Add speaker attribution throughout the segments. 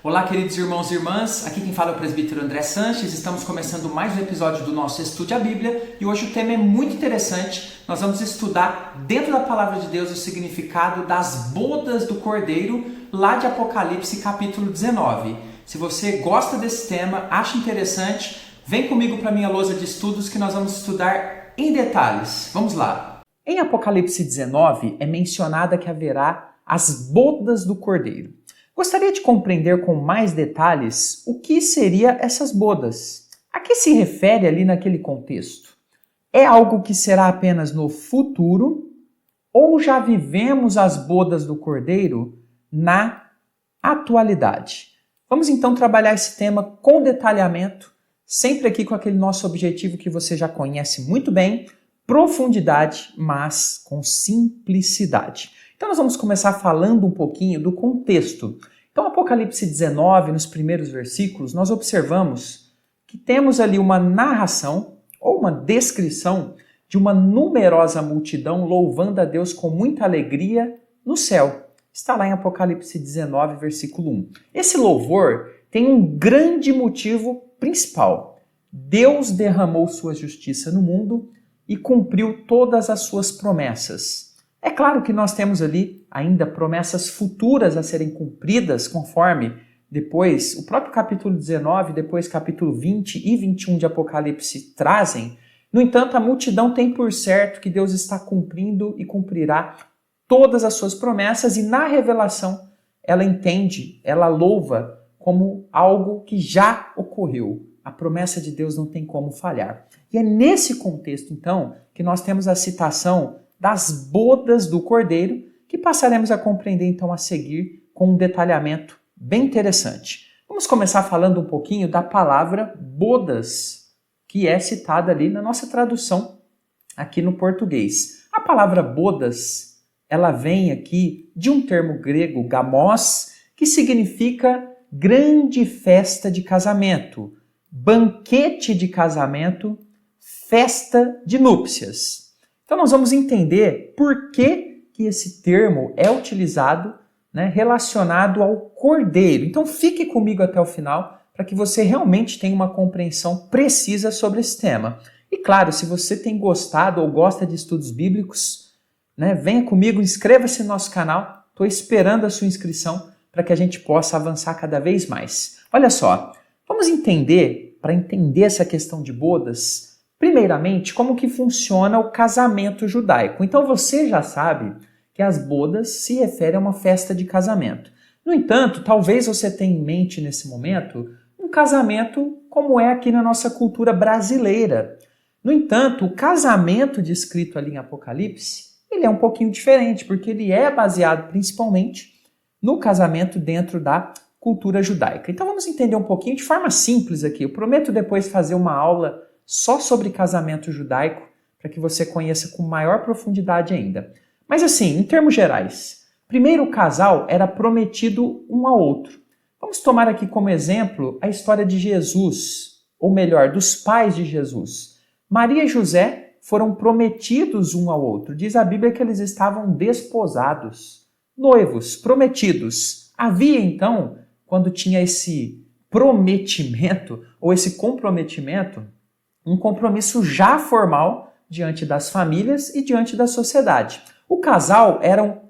Speaker 1: Olá, queridos irmãos e irmãs, aqui quem fala é o presbítero André Sanches. Estamos começando mais um episódio do nosso Estude a Bíblia e hoje o tema é muito interessante. Nós vamos estudar dentro da Palavra de Deus o significado das bodas do Cordeiro, lá de Apocalipse capítulo 19. Se você gosta desse tema, acha interessante, vem comigo para a minha lousa de estudos que nós vamos estudar em detalhes. Vamos lá! Em Apocalipse 19 é mencionada que haverá as bodas do Cordeiro. Gostaria de compreender com mais detalhes o que seria essas bodas. A que se refere ali naquele contexto? É algo que será apenas no futuro ou já vivemos as bodas do Cordeiro na atualidade? Vamos então trabalhar esse tema com detalhamento, sempre aqui com aquele nosso objetivo que você já conhece muito bem, profundidade, mas com simplicidade. Então nós vamos começar falando um pouquinho do contexto. Então, Apocalipse 19, nos primeiros versículos, nós observamos que temos ali uma narração ou uma descrição de uma numerosa multidão louvando a Deus com muita alegria no céu. Está lá em Apocalipse 19, versículo 1. Esse louvor tem um grande motivo principal. Deus derramou sua justiça no mundo e cumpriu todas as suas promessas. É claro que nós temos ali ainda promessas futuras a serem cumpridas, conforme depois o próprio capítulo 19, depois capítulo 20 e 21 de Apocalipse trazem. No entanto, a multidão tem por certo que Deus está cumprindo e cumprirá todas as suas promessas e na revelação ela entende, ela louva como algo que já ocorreu. A promessa de Deus não tem como falhar. E é nesse contexto, então, que nós temos a citação das bodas do Cordeiro, que passaremos a compreender então a seguir com um detalhamento bem interessante. Vamos começar falando um pouquinho da palavra bodas, que é citada ali na nossa tradução aqui no português. A palavra bodas, ela vem aqui de um termo grego, gamos, que significa grande festa de casamento, banquete de casamento, festa de núpcias. Então nós vamos entender por que esse termo é utilizado, relacionado ao cordeiro. Então fique comigo até o final para que você realmente tenha uma compreensão precisa sobre esse tema. E claro, se você tem gostado ou gosta de estudos bíblicos, venha comigo, inscreva-se no nosso canal. Estou esperando a sua inscrição para que a gente possa avançar cada vez mais. Olha só, vamos entender, para entender essa questão de bodas, primeiramente, como que funciona o casamento judaico. Então você já sabe que as bodas se referem a uma festa de casamento. No entanto, talvez você tenha em mente nesse momento um casamento como é aqui na nossa cultura brasileira. No entanto, o casamento descrito ali em Apocalipse, ele é um pouquinho diferente, porque ele é baseado principalmente no casamento dentro da cultura judaica. Então vamos entender um pouquinho de forma simples aqui. Eu prometo depois fazer uma aula só sobre casamento judaico, para que você conheça com maior profundidade ainda. Mas assim, em termos gerais, primeiro o casal era prometido um ao outro. Vamos tomar aqui como exemplo a história de Jesus, ou melhor, dos pais de Jesus. Maria e José foram prometidos um ao outro. Diz a Bíblia que eles estavam desposados, noivos, prometidos. Havia então, quando tinha esse prometimento, ou esse comprometimento, um compromisso já formal diante das famílias e diante da sociedade. O casal eram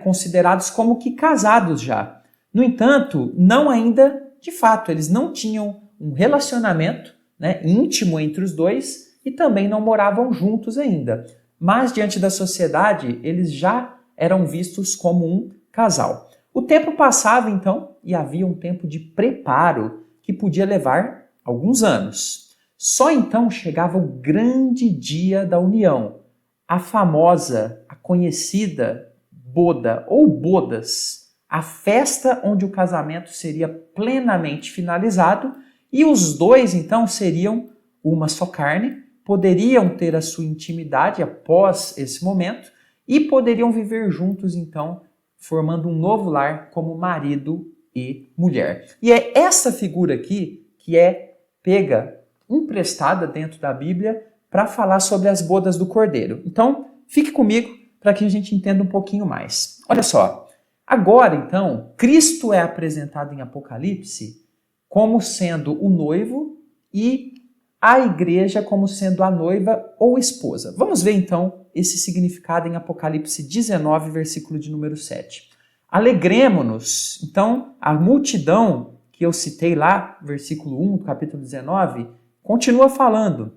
Speaker 1: considerados como que casados já. No entanto, não ainda de fato, eles não tinham um relacionamento íntimo entre os dois e também não moravam juntos ainda. Mas diante da sociedade, eles já eram vistos como um casal. O tempo passava então e havia um tempo de preparo que podia levar alguns anos. Só então chegava o grande dia da união, a famosa, a conhecida boda ou bodas, a festa onde o casamento seria plenamente finalizado e os dois então seriam uma só carne, poderiam ter a sua intimidade após esse momento e poderiam viver juntos então, formando um novo lar como marido e mulher. E é essa figura aqui que é pega emprestada dentro da Bíblia para falar sobre as bodas do Cordeiro. Então, fique comigo para que a gente entenda um pouquinho mais. Olha só, Agora, então, Cristo é apresentado em Apocalipse como sendo o noivo e a igreja como sendo a noiva ou esposa. Vamos ver, então, esse significado em Apocalipse 19, versículo de número 7. Alegremo-nos. Então, a multidão que eu citei lá, versículo 1 do capítulo 19, continua falando.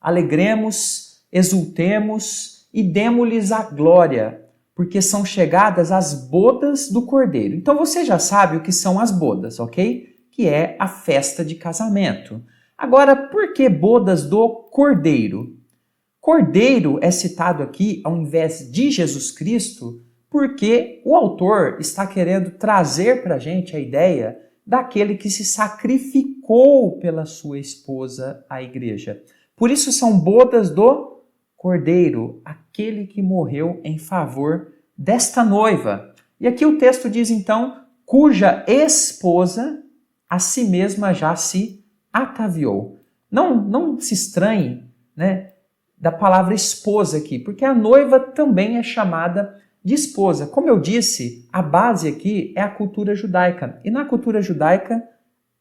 Speaker 1: Alegremos, exultemos e demo-lhes a glória, porque são chegadas as bodas do Cordeiro. Então você já sabe o que são as bodas, ok? Que é a festa de casamento. Agora, por que bodas do Cordeiro? Cordeiro é citado aqui ao invés de Jesus Cristo, porque o autor está querendo trazer para a gente a ideia daquele que se sacrificou pela sua esposa, a igreja. Por isso são bodas do Cordeiro, aquele que morreu em favor desta noiva. E aqui o texto diz então, cuja esposa a si mesma já se ataviou. Não se estranhe, né, da palavra esposa aqui, porque a noiva também é chamada de esposa. Como eu disse, a base aqui é a cultura judaica. E na cultura judaica,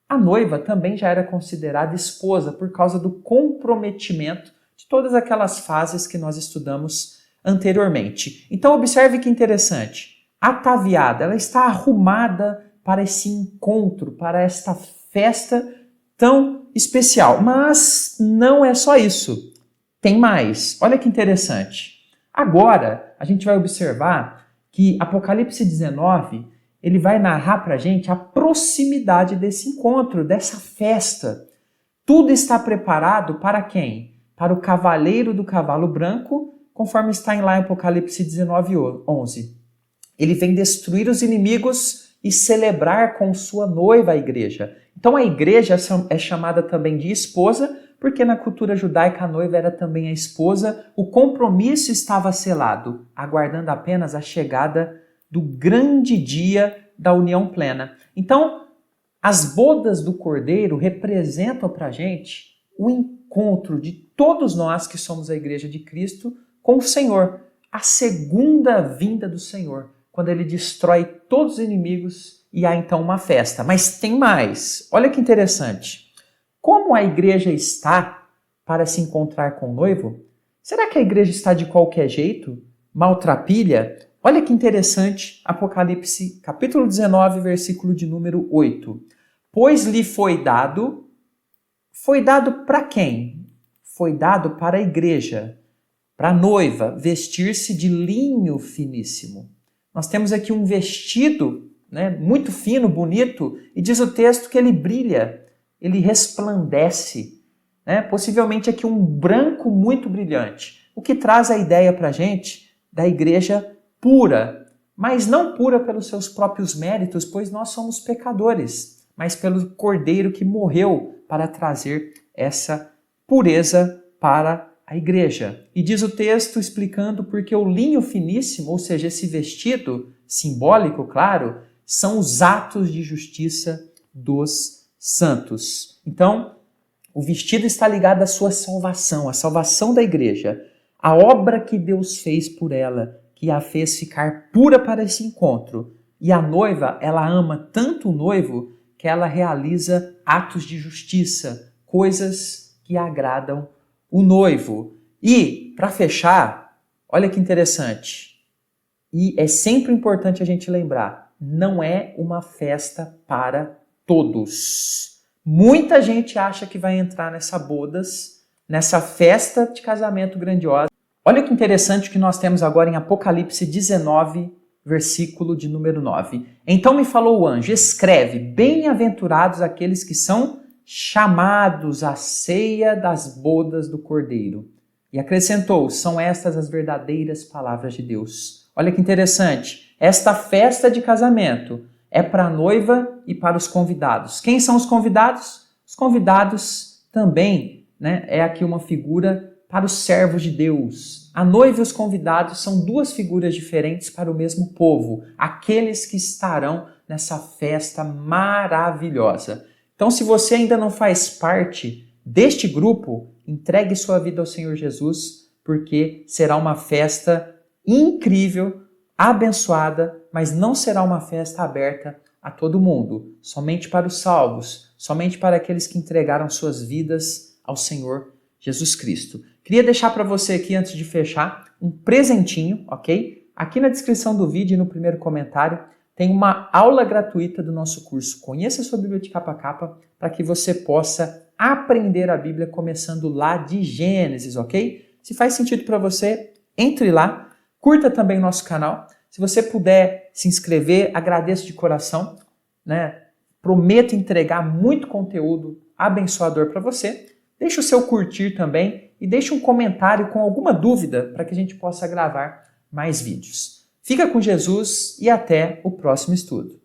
Speaker 1: a noiva também já era considerada esposa por causa do comprometimento de todas aquelas fases que nós estudamos anteriormente. Então observe que interessante. Ataviada, ela está arrumada para esse encontro, para esta festa tão especial. Mas não é só isso. Tem mais. Olha que interessante. Agora, a gente vai observar que Apocalipse 19, ele vai narrar para a gente a proximidade desse encontro, dessa festa. Tudo está preparado para quem? Para o cavaleiro do cavalo branco, conforme está em lá em Apocalipse 19, 11. Ele vem destruir os inimigos e celebrar com sua noiva a igreja. Então a igreja é chamada também de esposa, porque na cultura judaica a noiva era também a esposa, o compromisso estava selado, aguardando apenas a chegada do grande dia da união plena. Então, as bodas do Cordeiro representam para a gente o encontro de todos nós que somos a igreja de Cristo com o Senhor, a segunda vinda do Senhor, quando ele destrói todos os inimigos e há então uma festa. Mas tem mais, olha que interessante. Como a igreja está para se encontrar com o noivo? Será que a igreja está de qualquer jeito? Maltrapilha? Olha que interessante, Apocalipse capítulo 19, versículo de número 8. Pois lhe foi dado para quem? Foi dado para a igreja, para a noiva, vestir-se de linho finíssimo. Nós temos aqui um vestido, né, muito fino, bonito, e diz o texto que ele brilha, ele resplandece, né? Possivelmente aqui um branco muito brilhante, o que traz a ideia para a gente da igreja pura, mas não pura pelos seus próprios méritos, pois nós somos pecadores, mas pelo Cordeiro que morreu para trazer essa pureza para a igreja. E diz o texto explicando porque o linho finíssimo, ou seja, esse vestido simbólico, claro, são os atos de justiça dos santos. Então, o vestido está ligado à sua salvação, à salvação da igreja, a obra que Deus fez por ela, que a fez ficar pura para esse encontro. E a noiva, ela ama tanto o noivo que ela realiza atos de justiça, coisas que agradam o noivo. E, para fechar, olha que interessante, e é sempre importante a gente lembrar, não é uma festa para todos. Muita gente acha que vai entrar nessa festa de casamento grandiosa. Olha que interessante o que nós temos agora em Apocalipse 19, versículo de número 9. Então me falou o anjo, escreve, bem-aventurados aqueles que são chamados à ceia das bodas do Cordeiro. E acrescentou, são estas as verdadeiras palavras de Deus. Olha que interessante, esta festa de casamento é para a noiva e para os convidados. Quem são os convidados? Os convidados também, né, é aqui uma figura para os servos de Deus. A noiva e os convidados são duas figuras diferentes para o mesmo povo, aqueles que estarão nessa festa maravilhosa. Então, se você ainda não faz parte deste grupo, entregue sua vida ao Senhor Jesus, porque será uma festa incrível, abençoada, mas não será uma festa aberta a todo mundo, somente para os salvos, somente para aqueles que entregaram suas vidas ao Senhor Jesus Cristo. Queria deixar para você aqui, antes de fechar, um presentinho, ok? Aqui na descrição do vídeo e no primeiro comentário tem uma aula gratuita do nosso curso Conheça a sua Bíblia de capa a capa, para que você possa aprender a Bíblia começando lá de Gênesis, ok? Se faz sentido para você, entre lá, curta também o nosso canal. Se você puder se inscrever, agradeço de coração, né? Prometo entregar muito conteúdo abençoador para você. Deixe o seu curtir também e deixe um comentário com alguma dúvida para que a gente possa gravar mais vídeos. Fica com Jesus e até o próximo estudo.